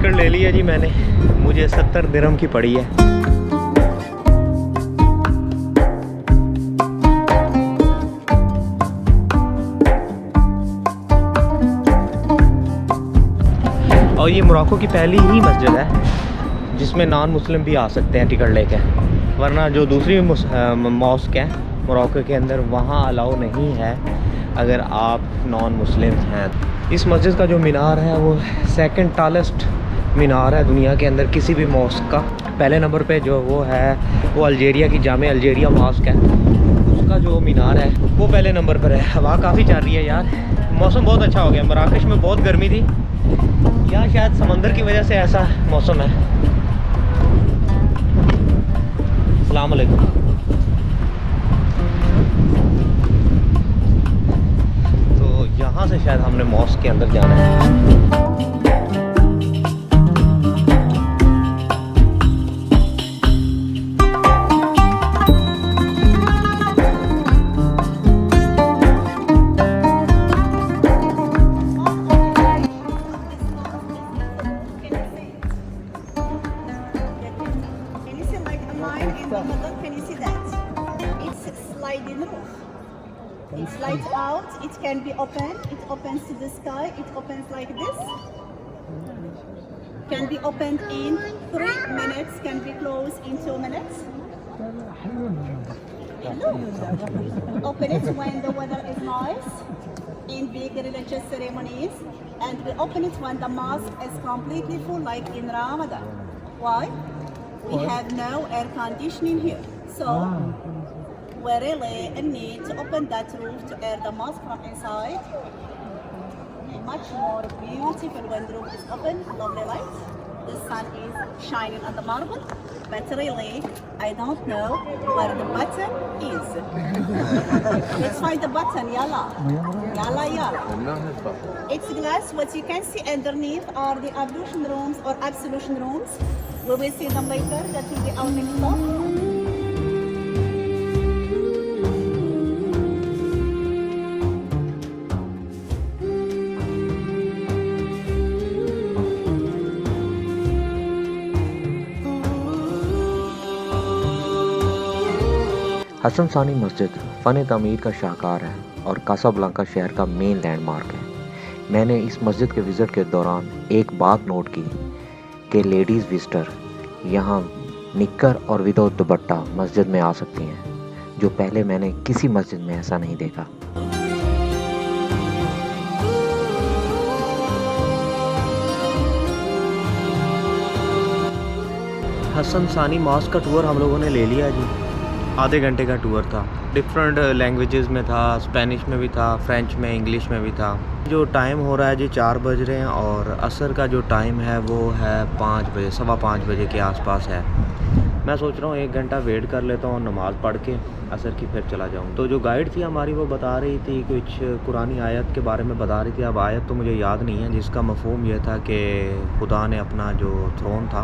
Ticket ले ली है जी मैंने, मुझे 70 दिरहम की पड़ी है। और ये मोरक्को की पहली ही मस्जिद है जिसमें नॉन मुस्लिम भी आ सकते हैं टिकट लेके, वरना जो दूसरी मॉस्क है मोरक्को के अंदर वहाँ अलाउ नहीं है अगर आप नॉन मुस्लिम हैं। इस मस्जिद का जो मीनार है वो सेकंड टालेस्ट मीनार है दुनिया के अंदर किसी भी मॉस्क का। पहले नंबर पे जो वो है वो अल्जीरिया की जामे अल्जीरिया मॉस्क है, उसका जो मीनार है वो पहले नंबर पर है। हवा काफ़ी चल रही है यार, मौसम बहुत अच्छा हो गया। मराकश में बहुत गर्मी थी, यहाँ शायद समंदर की वजह से ऐसा मौसम है। अस्सलाम वालेकुम। तो यहाँ से शायद हमने मॉस्क के अंदर जाना है। Can you see that? It's sliding roof. It slides out, it can be open, it opens to the sky, it opens like this. Can be opened in 3 minutes, can be closed in 2 minutes. Open it when the weather is nice, in big religious ceremonies, and we open it when the mosque is completely full, like in Ramadan. Why? We have no air conditioning here, so we really need to open that roof to air the mosque from inside. Much more beautiful when the roof is open, lovely light. The sun is shining on the marble, but really, I don't know where the button is. Let's find the button, yalla. Yalla, yalla. It's glass. What you can see underneath are the ablution rooms or absolution rooms. We will see them later. That will be our next stop. Hasan सानी मस्जिद फ़न तामीर का शाहकार है और Casablanca शहर का main landmark है। मैंने इस मस्जिद के विज़िट के दौरान एक बात नोट की कि लेडीज़ विजिटर यहाँ निक्कर और विदाउट दुपट्टा मस्जिद में आ सकती हैं, जो पहले मैंने किसी मस्जिद में ऐसा नहीं देखा। हसन सानी मॉस्क का टूर हम लोगों ने ले लिया जी। आधे घंटे का टूर था, डिफरेंट लैंग्वेजेस में था, स्पेनिश में भी था, फ्रेंच में, इंग्लिश में भी था। जो टाइम हो रहा है जी 4 बज रहे हैं और असर का जो टाइम है वो है 5 बजे, 5:15 बजे के आसपास है। मैं सोच रहा हूँ 1 घंटा वेट कर लेता हूँ, नमाज़ पढ़ के असर की फिर चला जाऊँ। तो जो गाइड थी हमारी वो बता रही थी कुछ कुरानी आयत के बारे में बता रही थी। अब आयत तो मुझे याद नहीं है, जिसका मफ़हूम ये था कि खुदा ने अपना जो थ्रोन था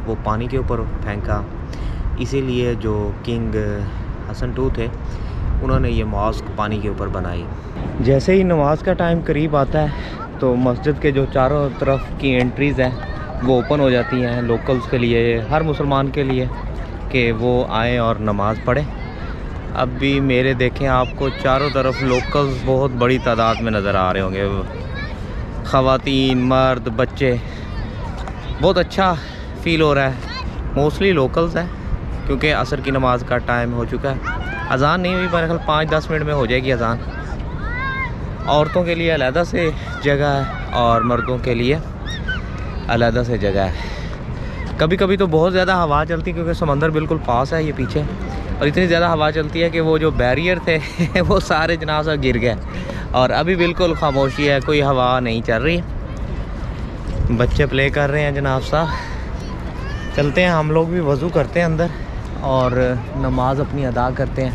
वो पानी के ऊपर फेंका, इसीलिए जो किंग हसन II थे उन्होंने ये मॉस्क पानी के ऊपर बनाई। जैसे ही नमाज का टाइम करीब आता है तो मस्जिद के जो चारों तरफ की एंट्रीज़ हैं वो ओपन हो जाती हैं लोकल्स के लिए, हर मुसलमान के लिए कि वो आएँ और नमाज़ पढ़ें। अब भी मेरे देखें आपको चारों तरफ लोकल्स बहुत बड़ी तादाद में नज़र आ रहे होंगे, ख़वातीन, मर्द, बच्चे। बहुत अच्छा फ़ील हो रहा है। मोस्टली लोकल्स हैं क्योंकि असर की नमाज़ का टाइम हो चुका है। अज़ान नहीं हुई, मेरे ख्याल 5-10 मिनट में हो जाएगी अज़ान। औरतों के लिए अलहदा से जगह है और मर्दों के लिए अलहदा से जगह है। कभी कभी तो बहुत ज़्यादा हवा चलती है क्योंकि समंदर बिल्कुल पास है ये पीछे, और इतनी ज़्यादा हवा चलती है कि वो जो बैरियर थे वो सारे जनाब सा गिर गए और अभी बिल्कुल खामोशी है, कोई हवा नहीं चल रही। बच्चे प्ले कर रहे हैं जनाब साहब। चलते हैं, हम लोग भी वज़ू करते हैं अंदर और नमाज अपनी अदा करते हैं।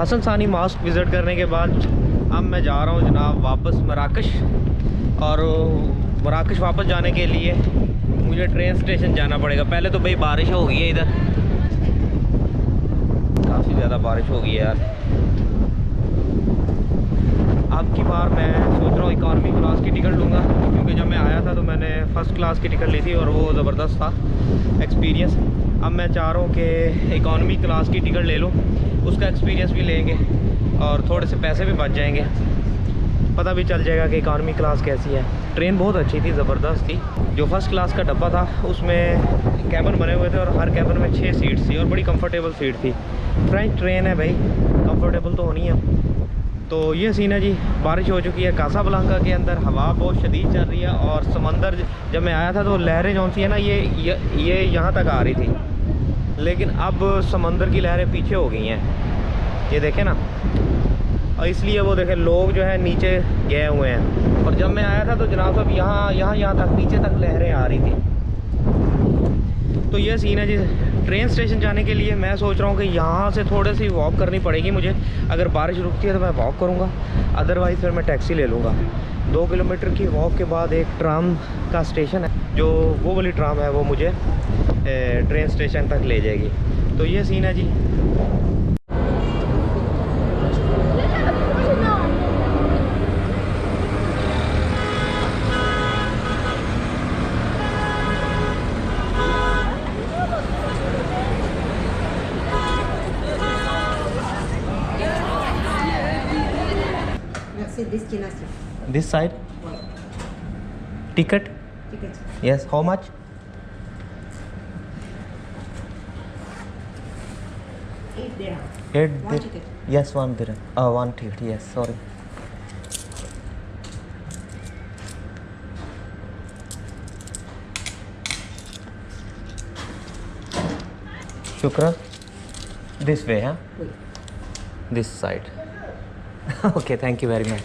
हसन सानी मॉस्क विज़िट करने के बाद अब मैं जा रहा हूँ जनाब वापस मराकश। और मराकश वापस जाने के लिए मुझे ट्रेन स्टेशन जाना पड़ेगा। पहले तो भाई बारिश हो गई है, इधर काफ़ी ज़्यादा बारिश हो गई है यार। अब की बार मैं सोच रहा हूँ इकॉनमी क्लास की टिकट लूँगा, क्योंकि जब मैं आया था तो मैंने फ़र्स्ट क्लास की टिकट ली थी और वो ज़बरदस्त था एक्सपीरियंस। अब मैं चाह रहा हूँ कि इकॉनमी क्लास की टिकट ले लूँ, उसका एक्सपीरियंस भी लेंगे और थोड़े से पैसे भी बच जाएंगे, पता भी चल जाएगा कि इकॉनमी क्लास कैसी है। ट्रेन बहुत अच्छी थी, ज़बरदस्त थी। जो फ़र्स्ट क्लास का डब्बा था उसमें कैबिन बने हुए थे और हर कैबिन में 6 सीट्स थी और बड़ी कंफर्टेबल सीट थी। फ्रेंच ट्रेन है भाई, कंफर्टेबल तो होनी है। तो ये सीन है जी। बारिश हो चुकी है कासाब्लांका के अंदर, हवा बहुत शदीद चल रही है और समंदर जब मैं आया था तो लहरें जौन सी है ना ये यहाँ तक आ रही थी, लेकिन अब समंदर की लहरें पीछे हो गई हैं, ये देखें ना। और इसलिए वो देखें लोग जो है नीचे गए हुए हैं। और जब मैं आया था तो जनाब साहब यहाँ तक नीचे तक लहरें आ रही थी। तो ये सीन है जी। ट्रेन स्टेशन जाने के लिए मैं सोच रहा हूँ कि यहाँ से थोड़ी सी वॉक करनी पड़ेगी मुझे। अगर बारिश रुकती है तो मैं वॉक करूँगा, अदरवाइज़ फिर मैं टैक्सी ले लूँगा। 2 किलोमीटर की वॉक के बाद एक ट्राम का स्टेशन है, जो वो वाली ट्राम है वो मुझे ट्रेन स्टेशन तक ले जाएगी। तो ये सीन है जी। Merci, destination. This side? Ticket? Ticket. Yes. How much? 8 dirham. 8 One ticket. Yes, 1 dirham. 1 ticket. Yes, sorry. Shukran. This way, huh? Oui. This side. Okay, thank you very much.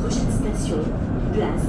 Prochaine station, place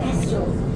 Station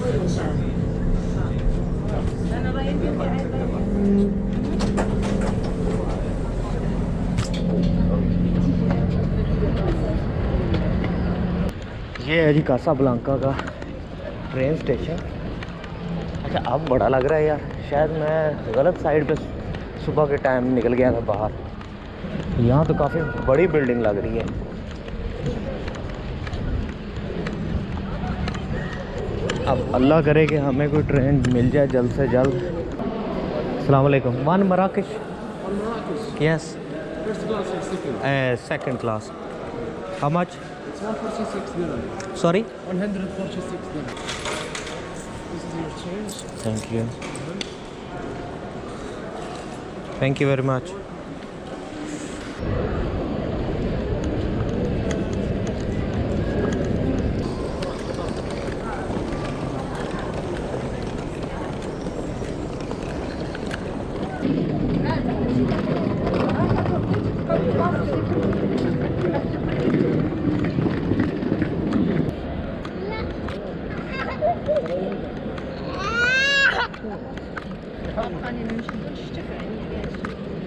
voyageurs. ये है जी Casablanca का train station. अच्छा अब बड़ा लग रहा है यार, शायद मैं गलत साइड पे सुबह के टाइम निकल गया था बाहर। यहाँ तो काफ़ी बड़ी बिल्डिंग लग रही है। अब अल्लाह करे कि हमें कोई ट्रेन मिल जाए जल्द से जल्द। अस्सलाम वालेकुम। One Marrakesh? Yes. First class or second? Second class. How much? It's 146 dirham. Sorry? 146 dirham. This is your change. Thank you, thank you very much. 아빠는 음식도 진짜 많이 얘기했어.